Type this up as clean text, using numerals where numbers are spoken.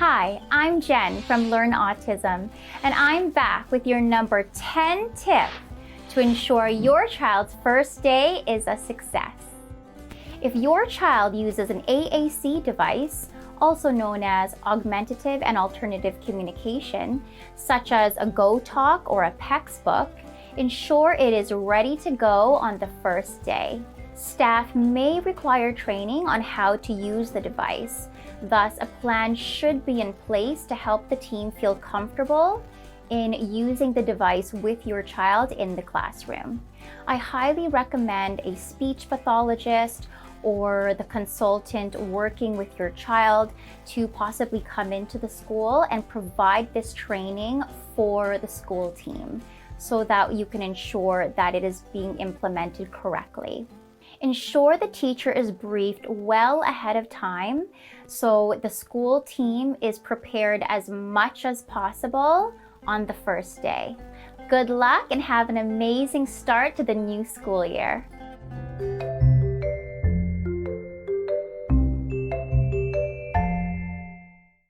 Hi, I'm Jen from Learn Autism, and I'm back with your number 10 tip to ensure your child's first day is a success. If your child uses an AAC device, also known as augmentative and alternative communication, such as a GoTalk or a PECS book, ensure it is ready to go on the first day. Staff may require training on how to use the device. Thus, a plan should be in place to help the team feel comfortable in using the device with your child in the classroom. I highly recommend a speech pathologist or the consultant working with your child to possibly come into the school and provide this training for the school team so that you can ensure that it is being implemented correctly. Ensure the teacher is briefed well ahead of time so the school team is prepared as much as possible on the first day. Good luck and have an amazing start to the new school year.